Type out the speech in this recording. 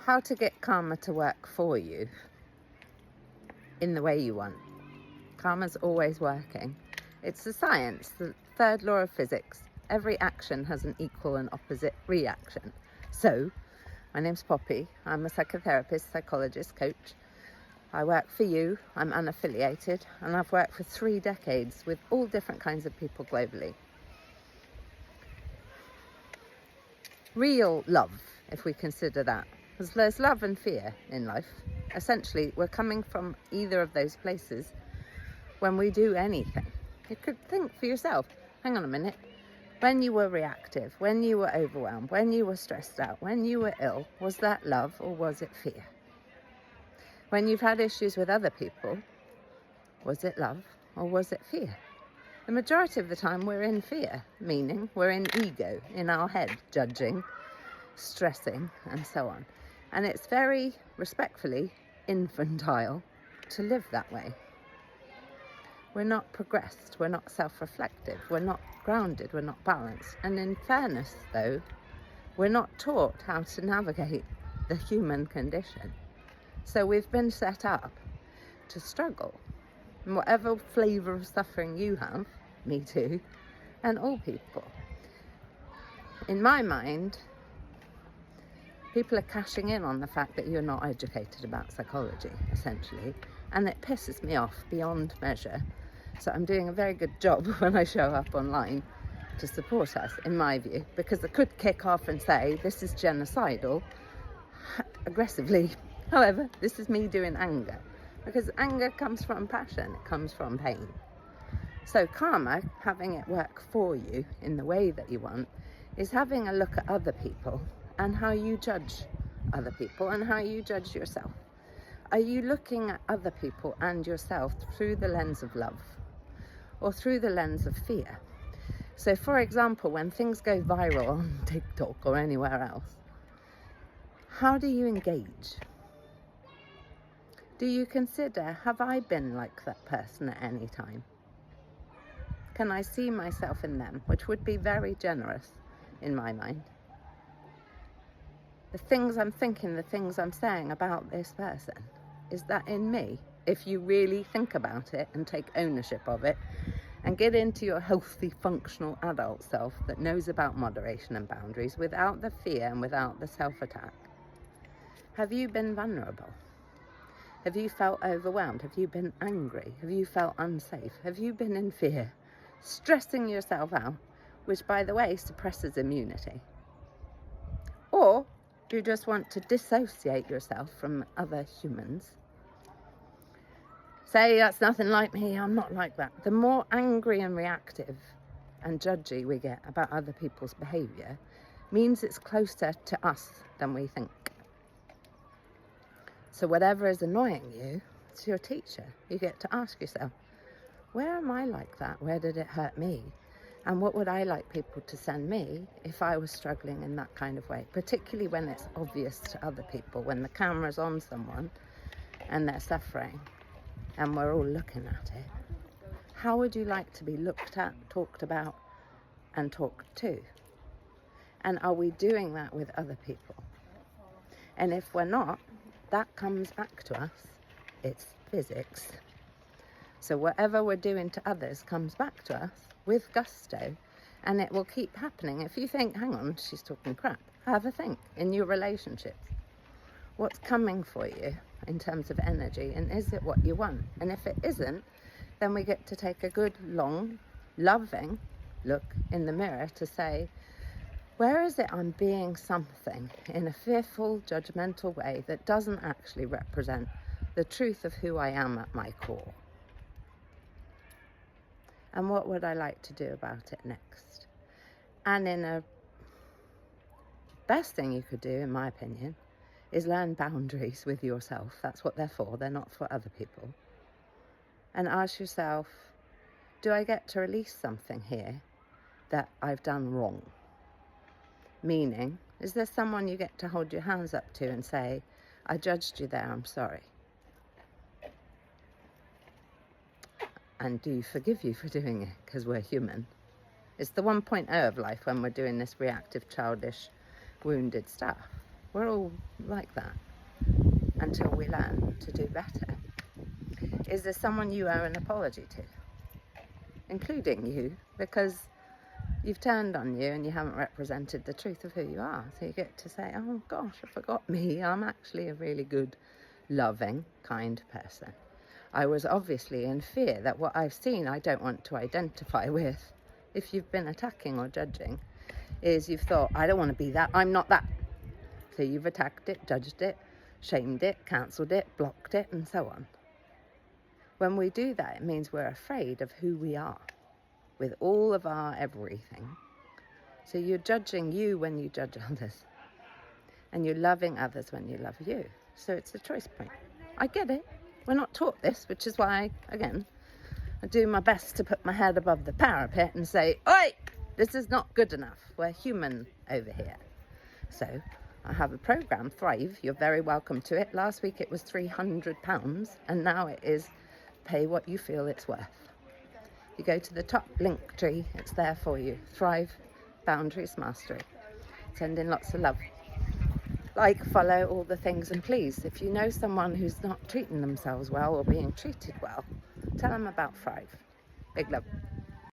how to get karma to work for you in the way you want. Karma's always working. It's a science, the third law of physics. Every action has an equal and opposite reaction. So, my name's Poppy. I'm a psychotherapist, psychologist, coach. I work for you. I'm unaffiliated, and I've worked for 3 decades with all different kinds of people globally. Real love, if we consider that, because there's love and fear in life. Essentially, we're coming from either of those places when we do anything. You could think for yourself, hang on a minute, when you were reactive, when you were overwhelmed, when you were stressed out, when you were ill, was that love or was it fear? When you've had issues with other people, was it love or was it fear? The majority of the time we're in fear, meaning we're in ego, in our head, judging, stressing, and so on. And it's very, respectfully, infantile to live that way. We're not progressed, we're not self-reflective, we're not grounded, we're not balanced. And in fairness, though, we're not taught how to navigate the human condition. So we've been set up to struggle. And whatever flavour of suffering you have, me too, and all people. In my mind, people are cashing in on the fact that you're not educated about psychology, essentially. And it pisses me off beyond measure. So I'm doing a very good job when I show up online to support us, in my view, because I could kick off and say, this is genocidal, aggressively. However, this is me doing anger, because anger comes from passion, it comes from pain. So karma, having it work for you in the way that you want, is having a look at other people and how you judge other people and how you judge yourself. Are you looking at other people and yourself through the lens of love or through the lens of fear? So, for example, when things go viral on TikTok or anywhere else, how do you engage? Do you consider, have I been like that person at any time? Can I see myself in them? Which would be very generous in my mind. The things I'm thinking, the things I'm saying about this person, is that in me? If you really think about it and take ownership of it and get into your healthy, functional adult self that knows about moderation and boundaries without the fear and without the self-attack. Have you been vulnerable? Have you felt overwhelmed? Have you been angry? Have you felt unsafe? Have you been in fear? Stressing yourself out, which, by the way, suppresses immunity. Or do you just want to dissociate yourself from other humans? Say, that's nothing like me, I'm not like that. The more angry and reactive and judgy we get about other people's behaviour means it's closer to us than we think. So whatever is annoying you, it's your teacher. You get to ask yourself, where am I like that? Where did it hurt me? And what would I like people to send me if I was struggling in that kind of way? Particularly when it's obvious to other people, when the camera's on someone and they're suffering and we're all looking at it. How would you like to be looked at, talked about, and talked to? And are we doing that with other people? And if we're not, that comes back to us. It's physics. So whatever we're doing to others comes back to us with gusto, and it will keep happening. If you think, hang on, she's talking crap, have a think in your relationships. What's coming for you in terms of energy, and is it what you want? And if it isn't, then we get to take a good, long, loving look in the mirror to say, where is it I'm being something in a fearful, judgmental way that doesn't actually represent the truth of who I am at my core? And what would I like to do about it next? And in a best thing you could do, in my opinion, is learn boundaries with yourself. That's what they're for. They're not for other people. And ask yourself, do I get to release something here that I've done wrong? Meaning, is there someone you get to hold your hands up to and say, I judged you there, I'm sorry? And do you forgive you for doing it? Because we're human. It's the 1.0 of life when we're doing this reactive, childish, wounded stuff. We're all like that until we learn to do better. Is there someone you owe an apology to? Including you, because you've turned on you and you haven't represented the truth of who you are. So you get to say, oh gosh, I forgot me. I'm actually a really good, loving, kind person. I was obviously in fear that what I've seen I don't want to identify with. If you've been attacking or judging, is you've thought, I don't want to be that, I'm not that. So you've attacked it, judged it, shamed it, cancelled it, blocked it, and so on. When we do that, it means we're afraid of who we are with all of our everything. So you're judging you when you judge others, and you're loving others when you love you. So it's a choice point. I get it. We're not taught this, which is why, again, I do my best to put my head above the parapet and say, oi, this is not good enough. We're human over here. So I have a program, Thrive. You're very welcome to it. Last week it was £300, and now it is pay what you feel it's worth. You go to the top link tree, it's there for you. Thrive, Boundaries, Mastery. Send in lots of love. Like, follow, all the things, and please, if you know someone who's not treating themselves well or being treated well, tell them about Thrive. Big love.